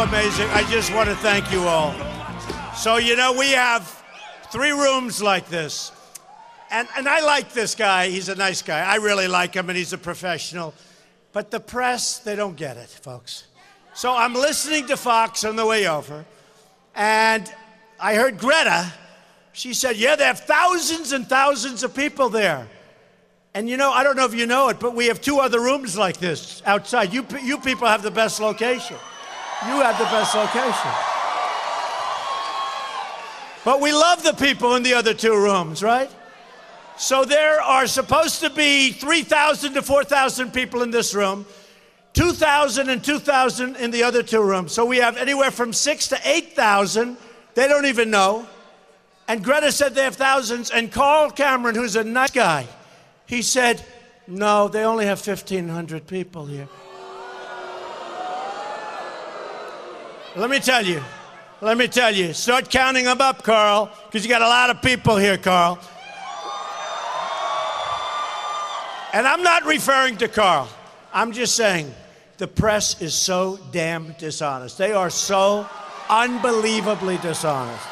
amazing. I just want to thank you all. So, you know, we have 3 rooms like this. And I like this guy. He's a nice guy. I really like him, and he's a professional. But the press, they don't get it, folks. So I'm listening to Fox on the way over, and I heard Greta. She said, yeah, they have thousands and thousands of people there. And, you know, I don't know if you know it, but we have 2 other rooms like this outside. You people have the best location. You have the best location. But we love the people in the other 2 rooms, right? So there are supposed to be 3,000 to 4,000 people in this room, 2,000 and 2,000 in the other 2 rooms. So we have anywhere from 6,000 to 8,000. They don't even know. And Greta said they have thousands. And Carl Cameron, who's a nice guy, he said, no, they only have 1,500 people here. Let me tell you, start counting them up, Carl, because you got a lot of people here, Carl. And I'm not referring to Carl. I'm just saying the press is so damn dishonest. They are so unbelievably dishonest.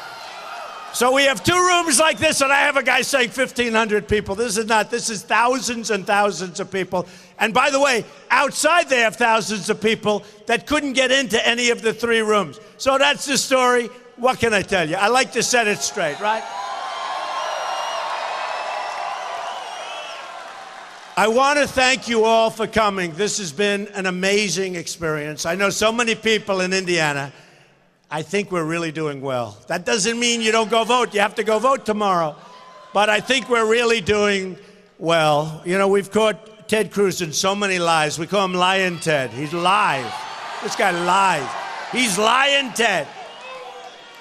So we have 2 rooms like this, and I have a guy saying 1,500 people. This is thousands and thousands of people. And by the way, outside they have thousands of people that couldn't get into any of the 3 rooms. So that's the story. What can I tell you? I like to set it straight, right? I want to thank you all for coming. This has been an amazing experience. I know so many people in Indiana. I think we're really doing well. That doesn't mean you don't go vote. You have to go vote tomorrow. But I think we're really doing well. You know, we've caught Ted Cruz in so many lies. We call him Lying Ted. He's lies. This guy lies. He's Lying Ted.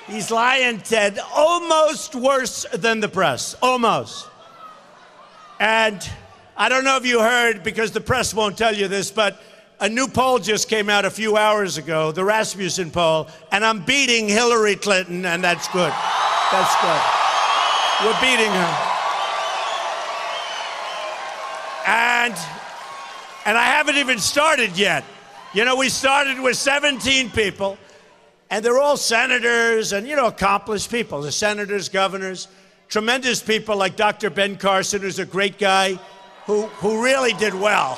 He's Lying Ted. Almost worse than the press. Almost. And I don't know if you heard, because the press won't tell you this, but a new poll just came out a few hours ago, the Rasmussen poll, and I'm beating Hillary Clinton, and that's good. That's good. We're beating her. And I haven't even started yet. You know, we started with 17 people, and they're all senators and, you know, accomplished people. The senators, governors, tremendous people like Dr. Ben Carson, who's a great guy, who really did well.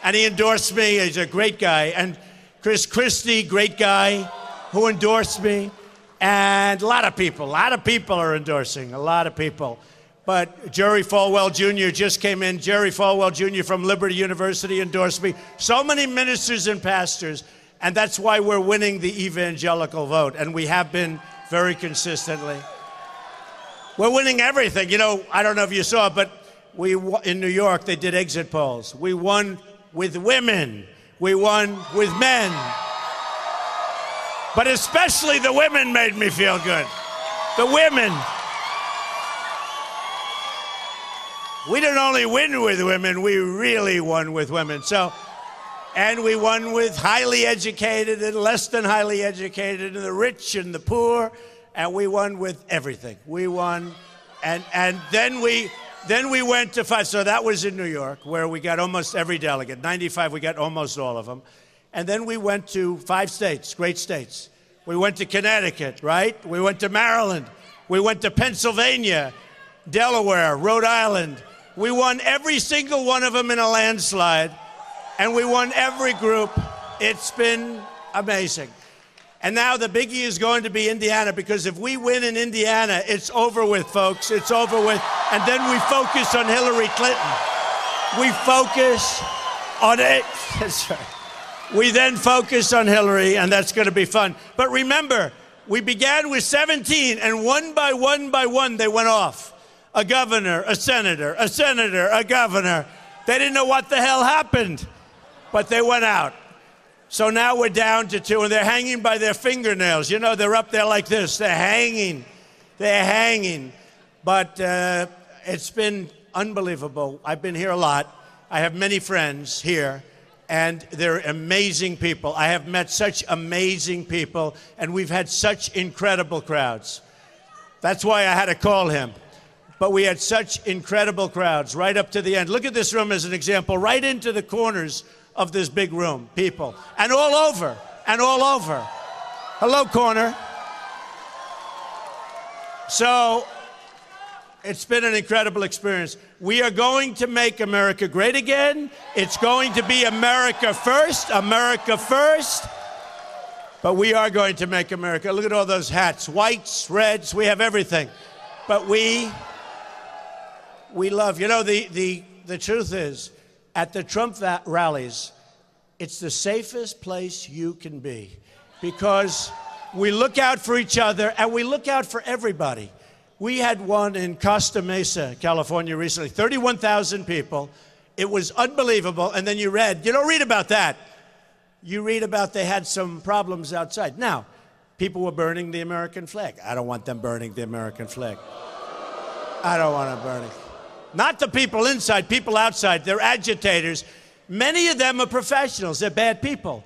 And he endorsed me. He's a great guy. And Chris Christie, great guy, who endorsed me. And a lot of people are endorsing, a lot of people. But Jerry Falwell Jr. just came in. Jerry Falwell Jr. from Liberty University endorsed me. So many ministers and pastors. And that's why we're winning the evangelical vote. And we have been very consistently. We're winning everything. You know, I don't know if you saw, but in New York, they did exit polls. We won with women. We won with men. But especially the women made me feel good. The women. We didn't only win with women, we really won with women. So, and we won with highly educated and less than highly educated, and the rich and the poor, and we won with everything. We won, and then we went to 5, so that was in New York, where we got almost every delegate. 95, we got almost all of them. And then we went to 5 states, great states. We went to Connecticut, right? We went to Maryland. We went to Pennsylvania, Delaware, Rhode Island. We won every single one of them in a landslide, and we won every group. It's been amazing. And now the biggie is going to be Indiana, because if we win in Indiana, it's over with, folks. It's over with. And then we focus on Hillary Clinton. We focus on it. That's right. We then focus on Hillary, and that's going to be fun. But remember, we began with 17, and one by one, they went off. A governor, a senator, a governor. They didn't know what the hell happened, but they went out. So now we're down to 2, and they're hanging by their fingernails. You know, they're up there like this. They're hanging. They're hanging. But it's been unbelievable. I've been here a lot. I have many friends here, and they're amazing people. I have met such amazing people, and we've had such incredible crowds. That's why I had to call him. But we had such incredible crowds right up to the end. Look at this room as an example, right into the corners of this big room, people. And all over, Hello, corner. So, it's been an incredible experience. We are going to make America great again. It's going to be America first, America first. But we are going to make America. Look at all those hats, whites, reds, we have everything. But we love, you know, the truth is, at the Trump rallies, it's the safest place you can be because we look out for each other and we look out for everybody. We had one in Costa Mesa, California recently, 31,000 people. It was unbelievable. And then you don't read about that. You read about they had some problems outside. Now, people were burning the American flag. I don't want them burning the American flag. I don't want them burning. Not the people inside, people outside. They're agitators. Many of them are professionals. They're bad people.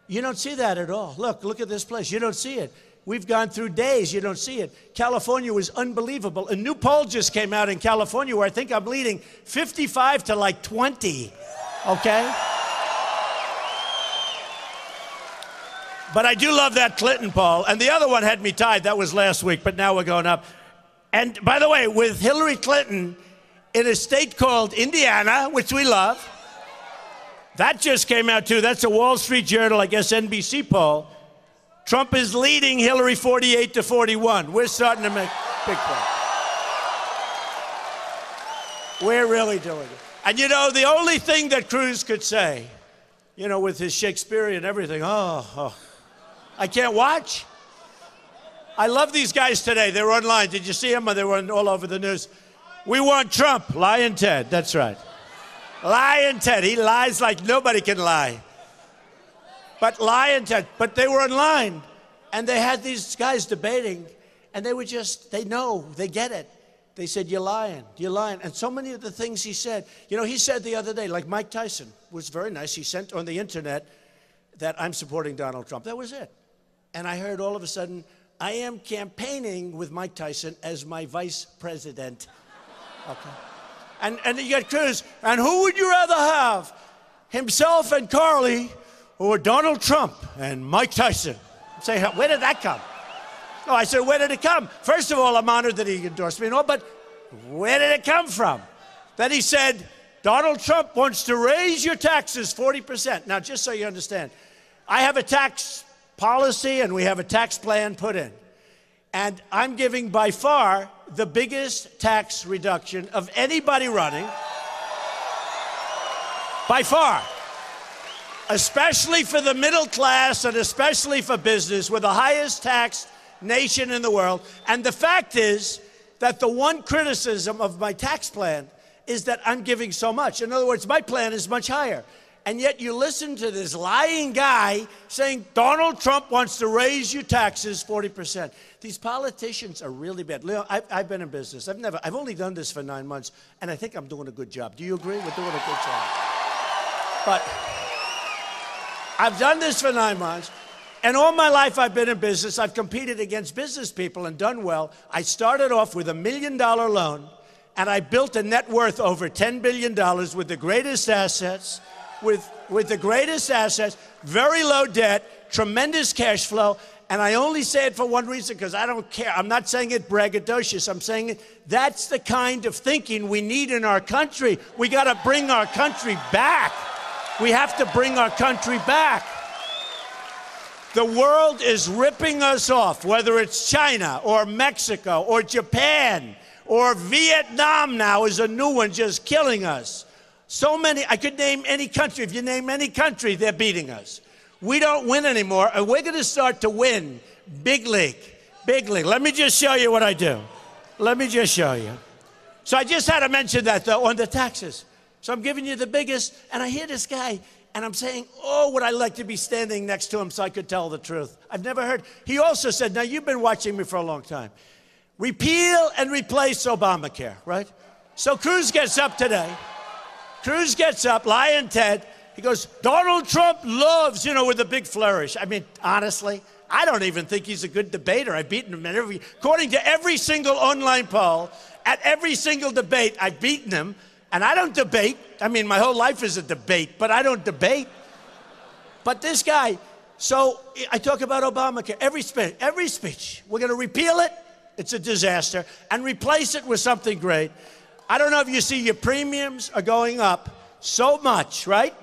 You don't see that at all. Look at this place. You don't see it. We've gone through days. You don't see it. California was unbelievable. A new poll just came out in California where I think I'm leading 55 to like 20. Okay? But I do love that Clinton poll. And the other one had me tied. That was last week, but now we're going up. And by the way, with Hillary Clinton in a state called Indiana, which we love, that just came out too. That's a Wall Street Journal, I guess NBC poll. Trump is leading Hillary 48 to 41. We're starting to make big progress. We're really doing it. And you know, the only thing that Cruz could say, you know, with his Shakespearean everything, I can't watch. I love these guys today. They were online. Did you see them? They were all over the news. We want Trump. Lying Ted. That's right. Lying Ted. He lies like nobody can lie. But lying Ted. But they were online. And they had these guys debating. And they were just, they know, they get it. They said, you're lying. You're lying. And so many of the things he said. You know, he said the other day, like Mike Tyson was very nice. He sent on the internet that I'm supporting Donald Trump. That was it. And I heard all of a sudden, I am campaigning with Mike Tyson as my vice president. Okay. And you got Cruz. And who would you rather have? Himself and Carly or Donald Trump and Mike Tyson? I'm saying, where did that come? No, I said, where did it come? First of all, I'm honored that he endorsed me and all, but where did it come from? Then he said, Donald Trump wants to raise your taxes 40%. Now, just so you understand, I have a tax policy and we have a tax plan put in. And I'm giving by far the biggest tax reduction of anybody running. By far. Especially for the middle class and especially for business. We're the highest taxed nation in the world. And the fact is that the one criticism of my tax plan is that I'm giving so much. In other words, my plan is much higher. And yet you listen to this lying guy saying Donald Trump wants to raise your taxes 40%. These politicians are really bad. Leo, I've been in business. I've only done this for 9 months, and I think I'm doing a good job. Do you agree? We're doing a good job. But I've done this for 9 months, and all my life I've been in business. I've competed against business people and done well. I started off with $1 million loan, and I built a net worth over $10 billion with the greatest assets, with the greatest assets, very low debt, tremendous cash flow, and I only say it for one reason, because I don't care. I'm not saying it braggadocious. I'm saying it, that's the kind of thinking we need in our country. We got to bring our country back. We have to bring our country back. The world is ripping us off, whether it's China or Mexico or Japan or Vietnam now is a new one just killing us. So many, I could name any country. If you name any country, they're beating us. We don't win anymore, and we're going to start to win. Big league, big league. Let me just show you what I do. Let me just show you. So I just had to mention that, though, on the taxes. So I'm giving you the biggest, and I hear this guy, and I'm saying, oh, would I like to be standing next to him so I could tell the truth. I've never heard. He also said, now, you've been watching me for a long time. Repeal and replace Obamacare, right? So Cruz gets up today. Cruz gets up, lying Ted. He goes, Donald Trump loves, with a big flourish. I mean, honestly, I don't even think he's a good debater. I've beaten him according to every single online poll, at every single debate, I've beaten him. And I don't debate. I mean, my whole life is a debate, but I don't debate. But this guy, So I talk about Obamacare. Every speech. We're going to repeal it. It's a disaster. And replace it with something great. I don't know if you see your premiums are going up so much, right?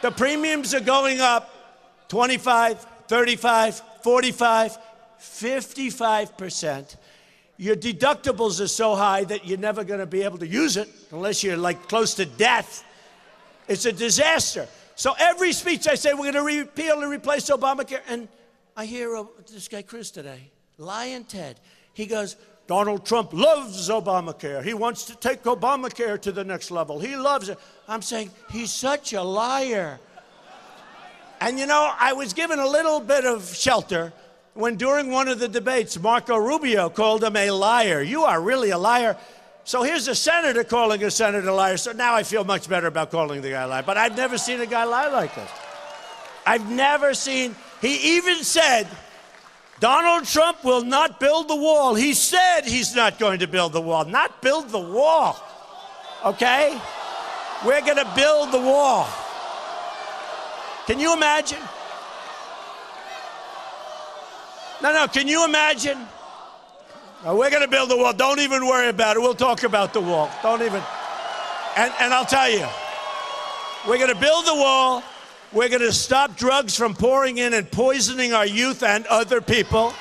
The premiums are going up 25, 35, 45, 55%. Your deductibles are so high that you're never going to be able to use it unless you're like close to death. It's a disaster. So every speech I say we're going to repeal and replace Obamacare. And I hear this guy Cruz today, Lion Ted. He goes, Donald Trump loves Obamacare. He wants to take Obamacare to the next level. He loves it. I'm saying, he's such a liar. And you know, I was given a little bit of shelter when during one of the debates, Marco Rubio called him a liar. You are really a liar. So here's a senator calling a senator a liar. So now I feel much better about calling the guy a liar. But I've never seen a guy lie like this. I've never seen, he even said, Donald Trump will not build the wall. He said he's not going to build the wall. Not build the wall, okay? We're going to build the wall. Can you imagine? No, can you imagine? No, we're going to build the wall. Don't even worry about it. We'll talk about the wall. Don't even. And I'll tell you, we're going to build the wall. We're going to stop drugs from pouring in and poisoning our youth and other people.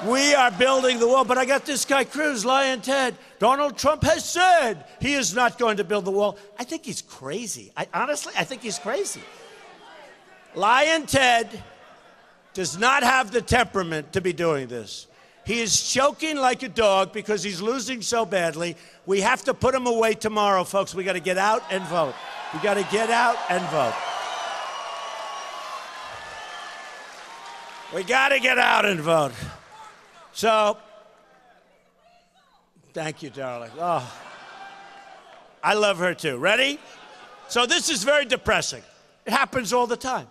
We are building the wall. But I got this guy, Cruz, Lion Ted. Donald Trump has said he is not going to build the wall. I think he's crazy. Honestly, I think he's crazy. Lion Ted does not have the temperament to be doing this. He is choking like a dog because he's losing so badly. We have to put him away tomorrow, folks. We got to get out and vote. We got to get out and vote. We got to get out and vote. So, thank you, darling. Oh, I love her too. Ready? So this is very depressing. It happens all the time.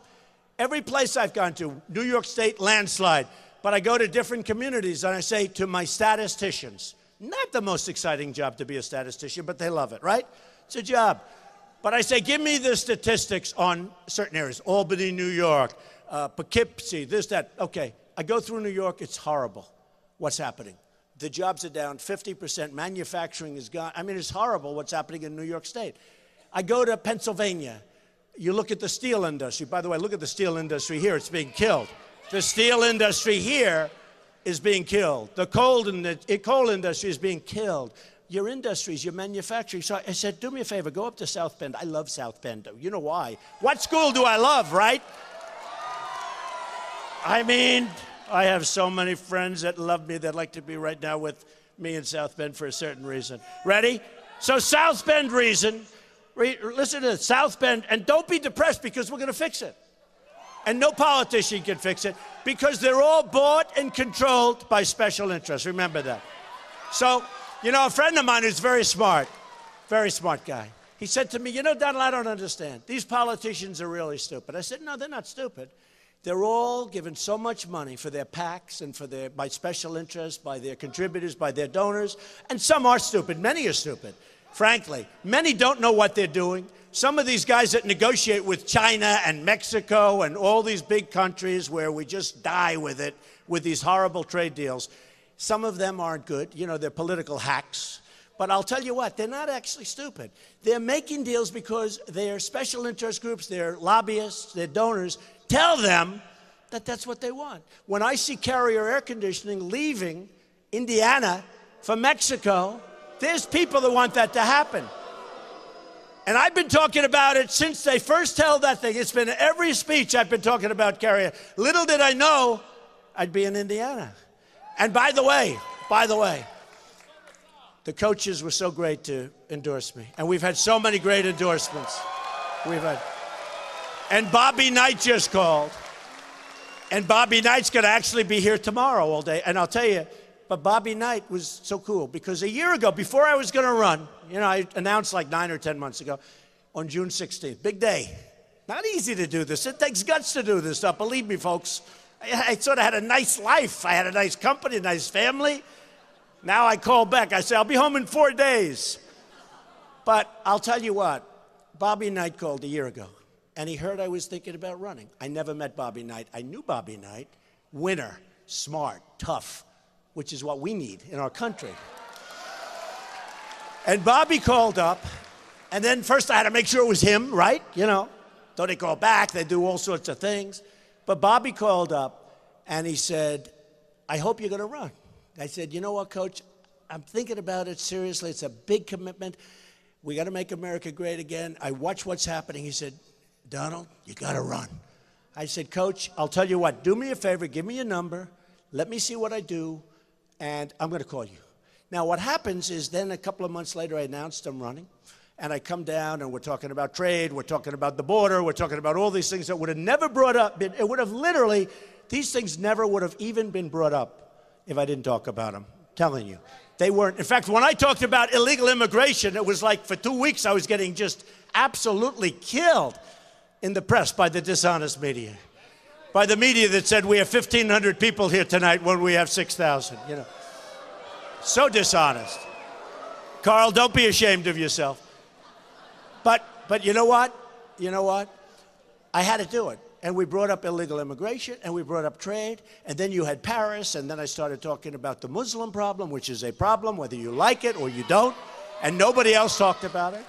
Every place I've gone to, New York State landslide, but I go to different communities and I say to my statisticians, not the most exciting job to be a statistician, but they love it, right? It's a job. But I say, give me the statistics on certain areas, Albany, New York, Poughkeepsie, this, that. Okay, I go through New York, it's horrible. What's happening? The jobs are down 50%, manufacturing is gone. I mean, it's horrible what's happening in New York State. I go to Pennsylvania. You look at the steel industry. By the way, look at the steel industry here. It's being killed. The steel industry here is being killed. The coal industry is being killed. Your industries, your manufacturing. So I said, do me a favor, go up to South Bend. I love South Bend. You know why? What school do I love, right? I mean, I have so many friends that love me that like to be right now with me in South Bend for a certain reason. Ready? So South Bend reason. Listen to this, South Bend, and don't be depressed because we're going to fix it. And no politician can fix it because they're all bought and controlled by special interests. Remember that. So, you know, a friend of mine who's very smart guy, he said to me, you know, Donald, I don't understand. These politicians are really stupid. I said, no, they're not stupid. They're all given so much money for their PACs and by special interests, by their contributors, by their donors. And some are stupid. Many are stupid. Frankly, many don't know what they're doing. Some of these guys that negotiate with China and Mexico and all these big countries where we just die with it, with these horrible trade deals, some of them aren't good. You know, they're political hacks. But I'll tell you what, they're not actually stupid. They're making deals because their special interest groups, their lobbyists, their donors, tell them that that's what they want. When I see Carrier Air Conditioning leaving Indiana for Mexico, there's people that want that to happen. And I've been talking about it since they first held that thing. It's been every speech I've been talking about Carrier. Little did I know I'd be in Indiana. And by the way, the coaches were so great to endorse me. And we've had so many great endorsements. And Bobby Knight just called. And Bobby Knight's going to actually be here tomorrow all day. And I'll tell you, but Bobby Knight was so cool because a year ago, before I was going to run, you know, I announced like 9 or 10 months ago, on June 16th, big day. Not easy to do this. It takes guts to do this stuff. Believe me, folks. I sort of had a nice life. I had a nice company, a nice family. Now I call back. I say, I'll be home in 4 days. But I'll tell you what, Bobby Knight called a year ago. and he heard I was thinking about running. I never met Bobby Knight. I knew Bobby Knight, winner, smart, tough, which is what we need in our country. And Bobby called up, and then first I had to make sure it was him, right? You know, don't they call back, they do all sorts of things. But Bobby called up, and he said, I hope you're gonna run. I said, you know what, Coach? I'm thinking about it seriously. It's a big commitment. We got to make America great again. I watch what's happening. He said, Donald, you got to run. I said, Coach, I'll tell you what. Do me a favor. Give me your number. Let me see what I do, and I'm going to call you. Now, what happens is then a couple of months later, I announced I'm running, and I come down, and we're talking about trade. We're talking about the border. We're talking about all these things that would have never brought up. It would have literally, these things never would have even been brought up if I didn't talk about them. I'm telling you. They weren't. In fact, when I talked about illegal immigration, it was like for 2 weeks I was getting just absolutely killed in the press by the dishonest media. By the media that said we have 1,500 people here tonight when we have 6,000, you know. So dishonest. Carl, don't be ashamed of yourself. But you know what? You know what? I had to do it. And we brought up illegal immigration, and we brought up trade, and then you had Paris, and then I started talking about the Muslim problem, which is a problem, whether you like it or you don't, and nobody else talked about it.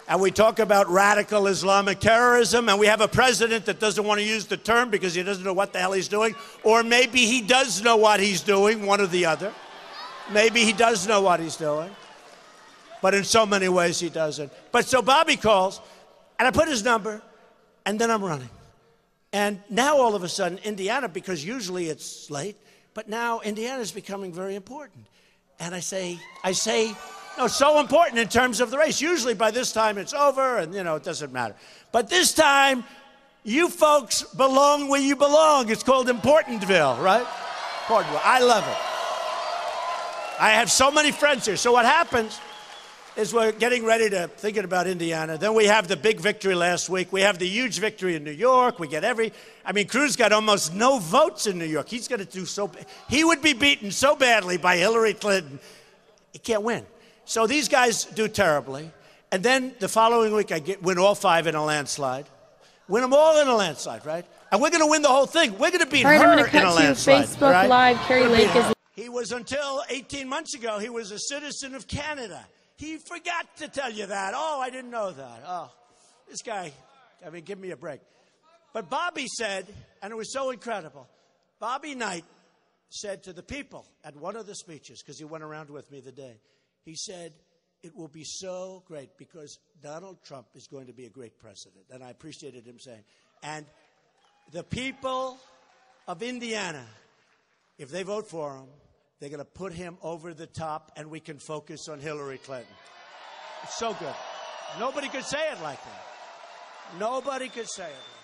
And we talk about radical Islamic terrorism, and we have a president that doesn't want to use the term because he doesn't know what the hell he's doing, or maybe he does know what he's doing, one or the other. Maybe he does know what he's doing, but in so many ways he doesn't. But so Bobby calls, and I put his number, and then I'm running. And now all of a sudden, Indiana, because usually it's late, but now Indiana is becoming very important. And I say, no, it's so important in terms of the race. Usually by this time it's over and, you know, it doesn't matter. But this time, you folks belong where you belong. It's called Importantville, right? Importantville. I love it. I have so many friends here. So what happens is we're getting ready to thinking about Indiana. Then we have the big victory last week. We have the huge victory in New York. We get Cruz got almost no votes in New York. He's going to do he would be beaten so badly by Hillary Clinton. He can't win. So these guys do terribly. And then the following week, I win all 5 in a landslide. Win them all in a landslide, right? And we're going to win the whole thing. We're going to beat her in a landslide. All right, I'm going to cut to Facebook right? Live. Carrie Lake is... He was, until 18 months ago, he was a citizen of Canada. He forgot to tell you that. Oh, I didn't know that. Oh, this guy, give me a break. But Bobby said, and it was so incredible, Bobby Knight said to the people at one of the speeches, because he went around with me the day, he said, it will be so great because Donald Trump is going to be a great president. And I appreciated him saying, and the people of Indiana, if they vote for him, they're going to put him over the top, and we can focus on Hillary Clinton. It's so good. Nobody could say it like that. Nobody could say it.